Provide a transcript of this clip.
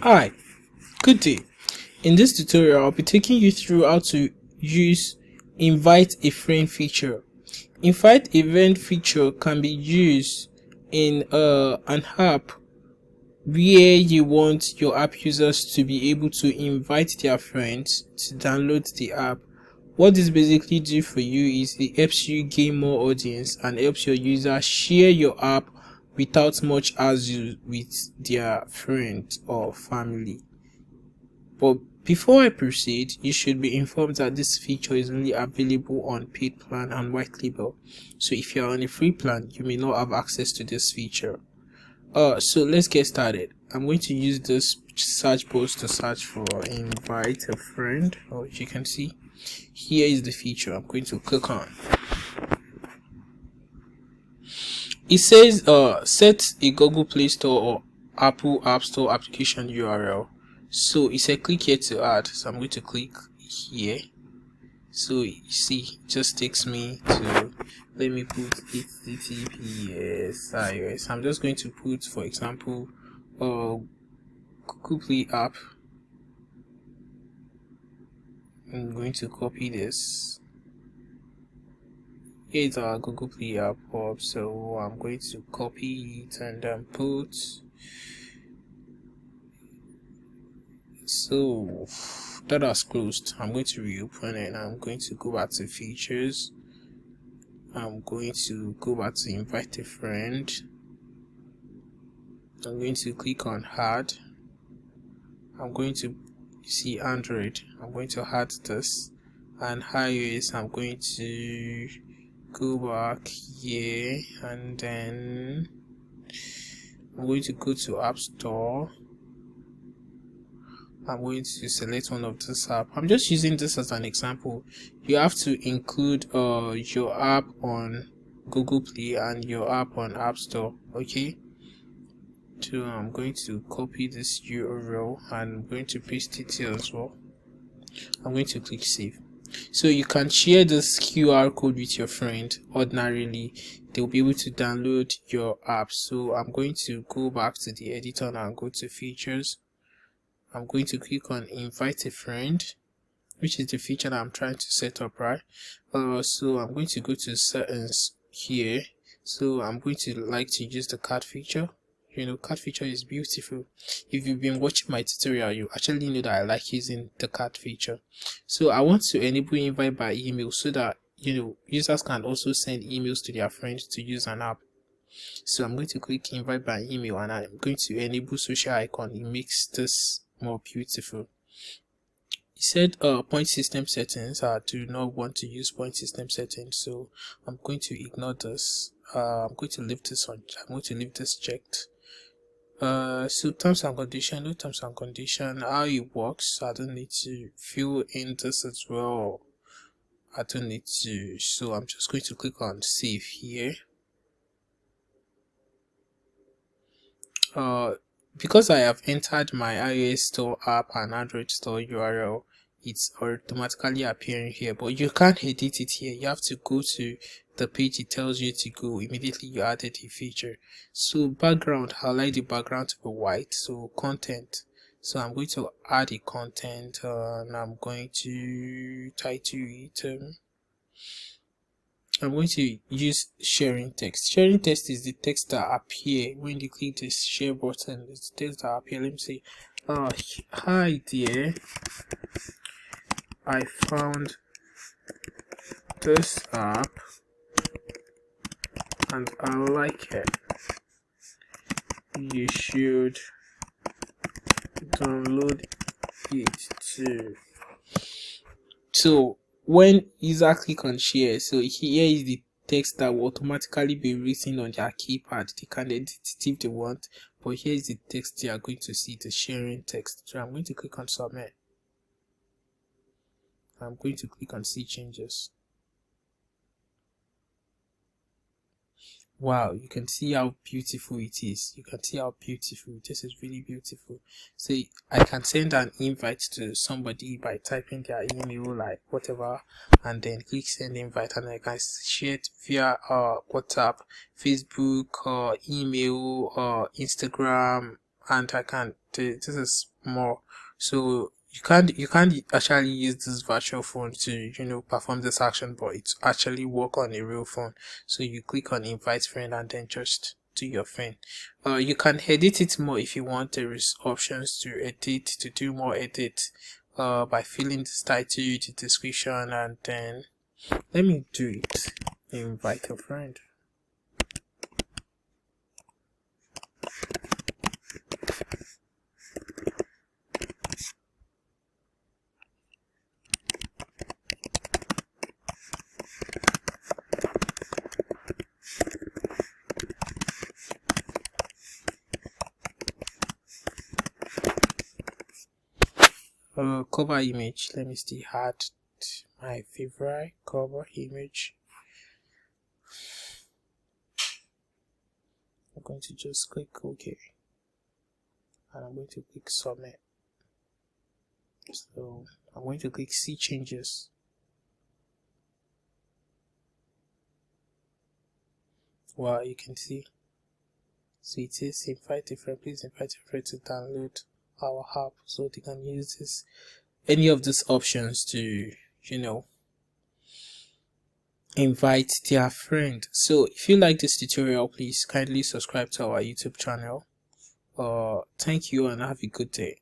Hi, good day. In this tutorial, I'll be taking you through how to use invite a friend feature. Invite event feature can be used in an app where you want your app users to be able to invite their friends to download the app. What this basically do for you is it helps you gain more audience and helps your users share your app without much hassle with their friends or family. But before I proceed, you should be informed that this feature is only available on paid plan and white label. So if you're on a free plan, you may not have access to this feature. So let's get started. I'm going to use this search box to search for invite a friend. As you can see, here is the feature I'm going to click on. It says set a Google Play Store or Apple App Store application URL. So it said click here to add, so I'm going to click here. So you see, it just takes me to, let me put https iOS. I'm just going to put, for example, Google Play app. I'm going to copy this. Here's our Google Play app up, so I'm going to copy it and then put. So that has closed. I'm going to reopen it and I'm going to go back to features. I'm going to go back to invite a friend. I'm going to click on add. I'm going to see Android. I'm going to add this, and iOS I'm going to go back here and then I'm going to go to App Store. I'm going to select one of this app. I'm just using this as an example. You have to include your app on Google Play and your app on App Store. Okay, so I'm going to copy this URL and I'm going to paste it here as well. I'm going to click save. So you can share this QR code with your friend. Ordinarily they'll be able to download your app. So I'm going to go back to the editor and go to features. I'm going to click on invite a friend, which is the feature that I'm trying to set up, right? So I'm going to go to settings here. So I'm going to like to use the card feature. You know, card feature is beautiful. If you've been watching my tutorial, you actually know that I like using the card feature. So I want to enable invite by email so that, you know, users can also send emails to their friends to use an app. So I'm going to click invite by email and I'm going to enable social icon. It makes this more beautiful. It said point system settings. I do not want to use point system settings, so I'm going to ignore this. I'm going to leave this on. I'm going to leave this checked. So terms and condition, no terms and condition. How it works, I don't need to fill in this as well. I don't need to. So I'm just going to click on save here. Because I have entered my iOS store app and Android store URL, it's automatically appearing here, but you can't edit it here. You have to go to the page it tells you to go immediately you added a feature. So background, I like the background to be white. So content, so I'm going to add a content and I'm going to title it I'm going to use sharing text. Sharing text is the text that appear when you click the share button. It's the text that appear. Let me say, hi dear, I found this app and I like it. You should download it too. So when user click on share, so here is the text that will automatically be written on their keypad. They can edit it if they want, but here is the text they are going to see, the sharing text. So I'm going to click on submit. I'm going to click on see changes. Wow, you can see how beautiful it is. You can see how beautiful this is. Really beautiful. So I can send an invite to somebody by typing their email, like whatever, and then click send invite, and I can share it via WhatsApp, Facebook, email, Instagram, and I can this is more. So you can't actually use this virtual phone to perform this action, but it actually work on a real phone. So you click on invite friend and then just do your friend. You can edit it more if you want. There is options to edit, to do more edit by filling this title, the description, and then let me do it. Invite a friend. Cover image. Let me still add my favorite cover image. I'm going to just click OK, and I'm going to click submit. So I'm going to click see changes. Well, you can see. So it says invite a friend. Please invite a friend to download our app, so they can use this any of these options to invite their friend. So if you like this tutorial, please kindly subscribe to our YouTube channel. Thank you and have a good day.